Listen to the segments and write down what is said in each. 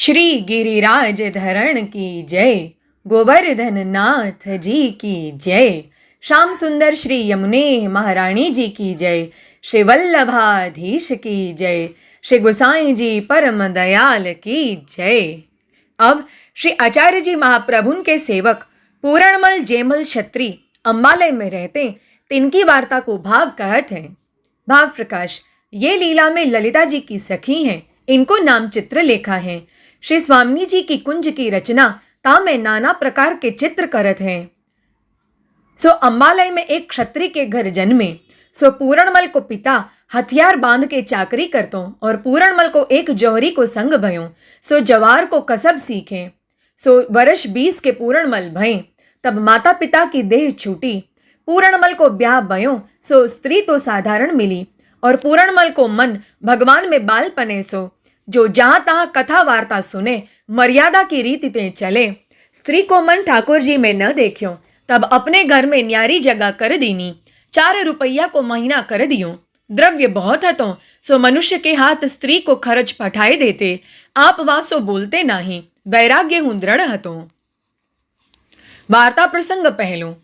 श्री गिरिराज धरण की जय, गोवर्धन नाथ जी की जय, श्याम सुंदर श्री यमुने महारानी जी की जय, श्री वल्लभाधीश की जय, श्री गोसाई जी परम दयाल की जय। अब श्री आचार्य जी महाप्रभुन के सेवक पूरणमल जेमल क्षत्री अम्बालय में रहते, तिनकी वार्ता को भाव कहत हैं। भाव प्रकाश, ये लीला में ललिता जी की सखी हैं, इनको नाम चित्र लेखा है। श्री स्वामी जी की कुंज की रचना ता में नाना प्रकार के चित्र करत हैं। सो अम्बालय में एक क्षत्रिय के घर जन्मे। सो पूरणमल को पिता हथियार बांध के चाकरी करतो और पूरणमल को एक जौहरी को संग भयो। सो जवार को कसब सीखे। सो वर्ष 20 के पूरणमल भय, तब माता पिता की देह छूटी। पूरणमल को ब्याह भयो। सो स्त्री तो साधारण मिली और पूरणमल को मन भगवान में बाल पने। सो जो जहां तहां कथा वार्ता सुने, मर्यादा की रीति ते चले। स्त्री को मन ठाकुर जी में न देखियो, तब अपने घर में न्यारी जगह कर दीनी। 4 रुपया को महीना कर दियो। द्रव्य बहुत हतो, सो मनुष्य के हाथ स्त्री को खर्च पठाए देते। आप वासो बोलते नाही, वैराग्य हूं दृढ़ हतो। वार्ता प्रसंग पहलो।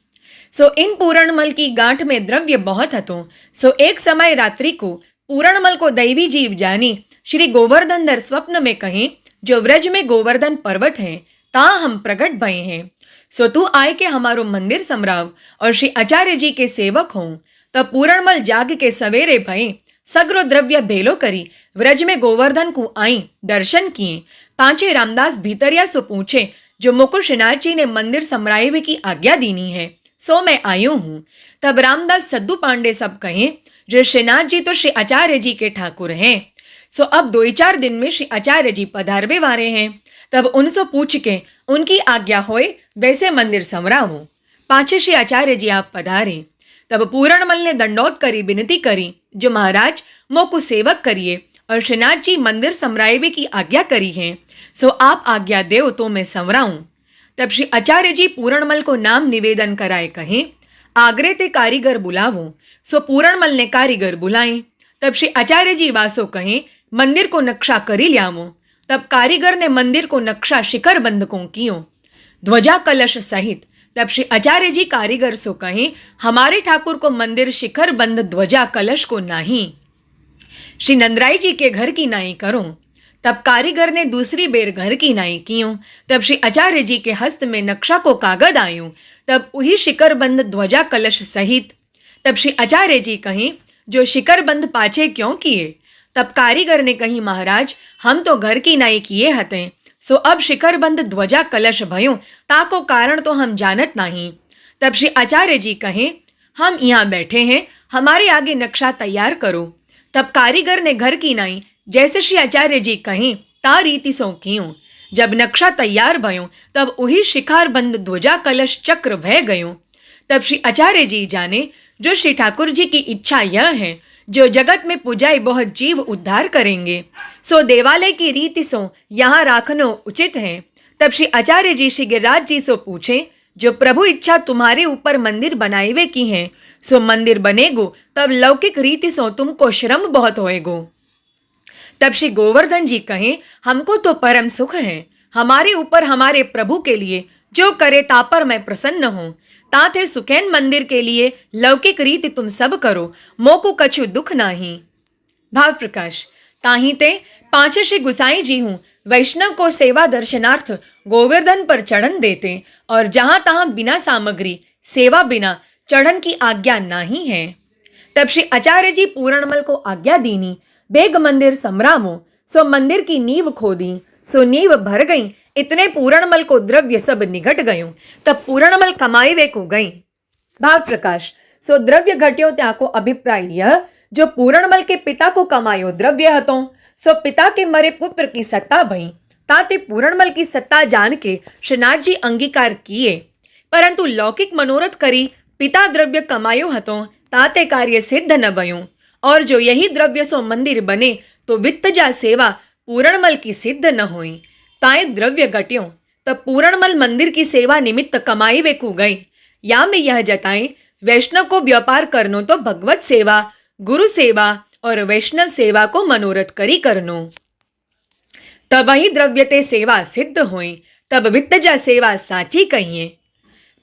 सो इन पूरणमल की गांठ में द्रव्य बहुत हतो। सो एक समय रात्रि को पूरणमल को दैवी जीव जानी श्री गोवर्धन दर स्वप्न में कहें, जो व्रज में गोवर्धन पर्वत है, ता हम प्रकट भये हैं। सो तू आय के हमारो मंदिर समराव और श्री आचार्य जी के सेवक हों। तब पूरणमल जाग के सवेरे भये, सग्रो द्रव्य भेलो करी व्रज में गोवर्धन को आई दर्शन किए। पांचे रामदास भीतरिया सो पूछे, जो मुकुर श्रीनाथ जी ने मंदिर समरावे की आज्ञा दीनी है, सो मैं आयो हूँ। तब रामदास सद्दू पांडे सब कहें, जो श्रीनाथ जी तो श्री आचार्य जी के ठाकुर हैं। सो अब 2-4 दिन में श्री आचार्य जी पधारवे वारे हैं। तब उनसे पूछ के उनकी आज्ञा होए वैसे मंदिर समरावो। पाछे श्री आचार्य जी आप पधारे। तब पूरणमल ने दंडोत करी विनती करी, जो महाराज मोकु सेवक करिए और श्रीनाथ जी मंदिर समरावे की आज्ञा करी है। सो आप आज्ञा देव तो मैं समराऊं। तब श्री आचार्य जी पूरणमल को नाम निवेदन कराए कहें, आगरे ते कारीगर बुलावो। सो पूरणमल ने कारीगर बुलाए। तब श्री आचार्य जी वासो कहें, मंदिर को नक्शा करी ल्यावो। तब कारीगर ने मंदिर को नक्शा शिखर बंद को कियो, ध्वजा कलश सहित। तब श्री आचार्य जी कारीगर सो कहें, हमारे ठाकुर को मंदिर शिखर बंद ध्वजा कलश को नहीं, श्री नंदराय जी के घर की नाई करो। तब कारीगर ने दूसरी बेर घर की नाई कियो। तब श्री आचार्य जी के हस्त में नक्शा को कागद आयो। तब वही शिखर बंद ध्वजा कलश सहित। तब श्री आचार्य जी कहें, जो शिखर बंद पाछे क्यों किए? तब कारीगर ने कही, महाराज हम तो घर की नाई किए हते। सो अब शिखर बंद ध्वजा कलश भयो, ताको कारण तो हम जानत नहीं। तब श्री आचार्य जी कहें, हम यहाँ बैठे हैं, हमारे आगे नक्शा तैयार करो। तब कारीगर ने घर की नाई जैसे श्री आचार्य जी कहें ता रीति सो कियो। जब नक्शा तैयार भयो, तब वही शिखर बंद ध्वजा कलश चक्र भय गयो। तब श्री आचार्य जी जाने, जो श्री ठाकुर जी की इच्छा यह है, जो जगत में पूजाई बहुत जीव उद्धार करेंगे, सो देवालय की रीति सो यहाँ राखनो उचित है। तब श्री आचार्य जी श्री गिरिराज जी सो पूछे, जो प्रभु इच्छा तुम्हारे ऊपर मंदिर बनाईवे की है, सो मंदिर बनेगो, तब लौकिक रीति सो तुमको श्रम बहुत होएगो। तब श्री गोवर्धन जी कहें, हमको तो परम सुख है, हमारे ऊपर हमारे प्रभु के लिए जो करे ता पर मैं प्रसन्न हूँ। ताथे सुखैन मंदिर के लिए लौकिक रीति तुम सब करो, मोको कछु दुख नाही। भाव प्रकाश, ताही ते पांचे श्री गुसाई जी हूँ वैष्णव को सेवा दर्शनार्थ गोवर्धन पर चढ़न देते, और जहां तहां बिना सामग्री सेवा बिना चढ़न की आज्ञा नहीं है। तब श्री आचार्य जी पूरणमल को आज्ञा दीनी, बेग मंदिर समरामो। सो मंदिर की नींव खोदी। सो नींव भर गई, इतने पूरणमल को द्रव्य सब निघट गयो। तब पूरणमल कमाईवे को गई। भाव प्रकाश, सो द्रव्य घट्यो त्याको अभिप्राय यह, जो पूरणमल के पिता को कमायो द्रव्य हतो। सो पिता के मरे पुत्र की सत्ता भई, ताते पूरणमल की सत्ता जान के श्रीनाथ जी अंगीकार किए। परंतु लौकिक मनोरथ करी पिता द्रव्य कमायो हतो, ताते कार्य सिद्ध न भयो। और जो यही द्रव्य सो मंदिर बने, तो वित्त जा सेवा पूरणमल की सिद्ध न होई। ताए द्रव्य घट्यो, तब पूरणमल मंदिर की सेवा निमित्त कमाईवे को गई। या में यह जताएं, वैष्णव को व्यापार करनो तो भगवत सेवा, गुरु सेवा और वैष्णव सेवा को मनोरथ करी करनो। तब ही द्रव्य ते सेवा सिद्ध होई, तब वित्तजा सेवा साची कहिए।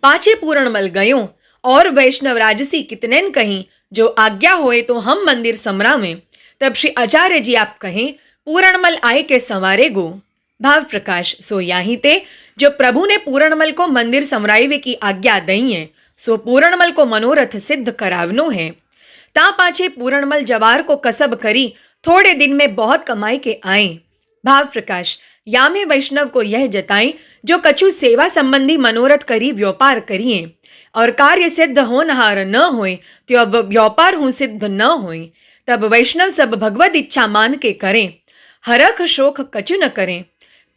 पाछे पूरणमल गयो और वैष्णव राजसी कितनेन कहीं, जो आज्ञा होए तो हम मंदिर समरावें। तब श्री आचार्य जी आप कहें, पूरणमल आए के संवारे गो। भाव प्रकाश सो याही ते जो प्रभु ने पूरणमल को मंदिर समरावे की आज्ञा दई है, सो पूरणमल को मनोरथ सिद्ध करावनो है। ता पाछे पूरणमल जवार को कसब करी थोड़े दिन में बहुत कमाई के आए। भाव प्रकाश या में वैष्णव को यह जताई, जो कछु सेवा संबंधी मनोरथ करी व्यापार करिए और कार्य सिद्ध होनहार न होए, तो अब व्यापार हूँ सिद्ध न होए। तब वैष्णव सब भगवत इच्छा मान के करें, हरख शोक कछु न करें।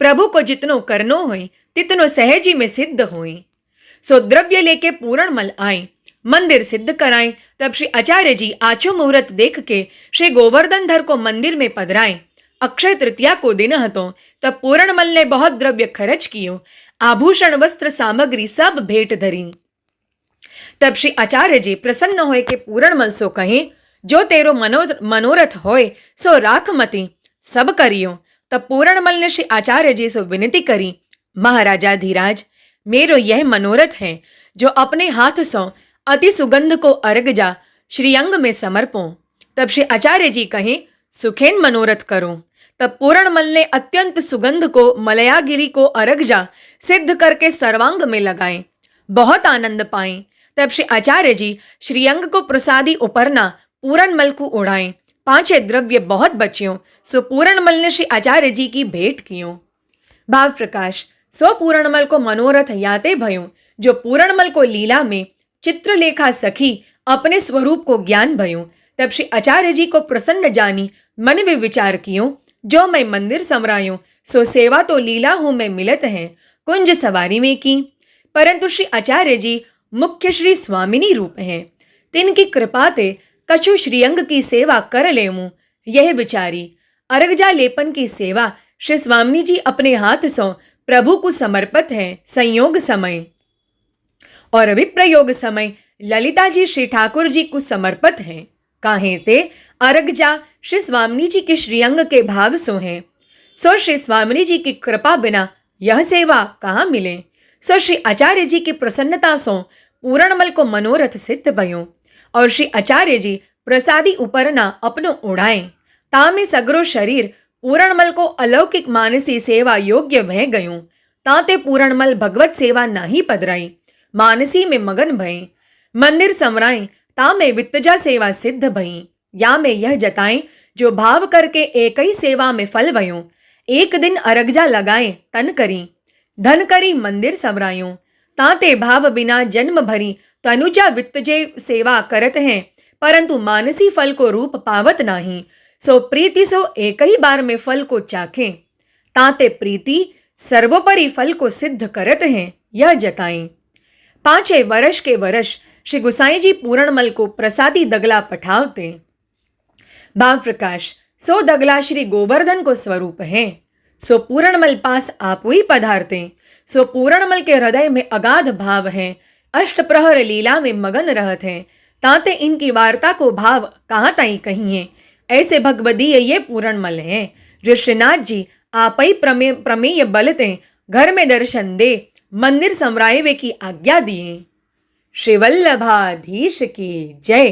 प्रभु को जितनो करनो होई, तितनो सहजी में सिद्ध होई। सो द्रव्य लेके पूरणमल आए, मंदिर सिद्ध कराए। तब श्री आचार्य जी आचो मुहूर्त देख के श्री गोवर्धनधर को मंदिर में पधराए। अक्षय तृतीया को दिन हतो, तब पूरणमल ने बहुत द्रव्य खर्च कियो, आभूषण वस्त्र सामग्री सब भेंट धरी। तब श्री आचार्य जी प्रसन्न होए के पूरणमल सो कहे, जो तेरो मनोरथ होए सो राख मती, सब करियो। तब पूरणमल ने श्री आचार्य जी से विनती करी, महाराजा धीराज, मेरो यह मनोरथ है, जो अपने हाथ सो अति सुगंध को अर्घ जा श्रीअंग में समर्पो। तब श्री आचार्य जी कहे, सुखेन मनोरथ करो। तब पूरणमल ने अत्यंत सुगंध को मलयागिरी को अर्घ जा सिद्ध करके सर्वांग में लगाए, बहुत आनंद पाए। तब श्री आचार्य जी श्रीअंग को प्रसादी उपरना पूरणमल को उड़ाए। पांचे द्रव्य बहुत बच्यों, सो पूरणमल ने श्री आचार्य जी की भेंट कियो। भाव प्रकाश सो पूरणमल को मनोरथ याते भयों, जो पूरणमल को लीला में चित्रलेखा सखी अपने स्वरूप को ज्ञान भयों। तब श्री आचार्य जी को प्रसन्न जानी मन में विचार कियो, जो मैं मंदिर समरायूं, सो सेवा तो लीला हूं मैं मिलत है कुंज सवारी में की। परंतु श्री आचार्य जी मुख्य श्री स्वामिनी रूप हैं, तिनकी कृपा ते कछु श्रीअंग की सेवा कर लेमूं। यह विचारी अर्घजा लेपन की सेवा श्री स्वामी जी अपने हाथ सो प्रभु को समर्पित है। संयोग समय और विप्रयोग समय ललिता जी श्री ठाकुर जी को समर्पित हैं। काहे ते अर्घजा श्री स्वामी जी के श्रीअंग के भाव सो हैं। सो श्री स्वामी जी की कृपा बिना यह सेवा कहाँ मिले। सो श्री आचार्य जी की प्रसन्नता सो पूरणमल को मनोरथ सिद्ध भयो और श्री आचार्य जी प्रसादी उपरना अपनो उड़ाए। तामे सगरो शरीर पूरणमल को अलौकिक मानसी सेवा योग्य वह गयूं। ताते पूरणमल भगवत सेवा नाही पधराई, मानसी में मगन भई। मंदिर समराई, तामे वित्तजा सेवा सिद्ध भई। या में यह जताएं, जो भाव करके एक ही सेवा में फल भयूं। एक दिन अर्घजा लगाए तन करी, धन करी मंदिर समरायूं। ताते भाव बिना जन्म भरी तनुजा वित्तजे सेवा करत हैं, परंतु मानसी फल को रूप पावत नाही। सो प्रीति सो एक ही बार में फल को चाखें। ताते प्रीति सर्वोपरि फल को सिद्ध करत हैं, यह जताएं। 5 वर्ष के वर्ष श्री गुसाई जी पूरणमल को प्रसादी दगला पठावते। भाव प्रकाश सो दगला श्री गोवर्धन को स्वरूप है। सो पूरणमल पास आप ही पधारते। सो पूरणमल के हृदय में अगाध भाव है, अष्टप्रहर लीला में मगन रहत हैं। ताते इनकी वार्ता को भाव कहाँ ताई कहिए। ऐसे भगवदीय ये पूरणमल हैं, जो श्रीनाथ जी आप ही प्रमेय बलते घर में दर्शन दे मंदिर समराए वे की आज्ञा दिए। श्री वल्लभाधीश की जय।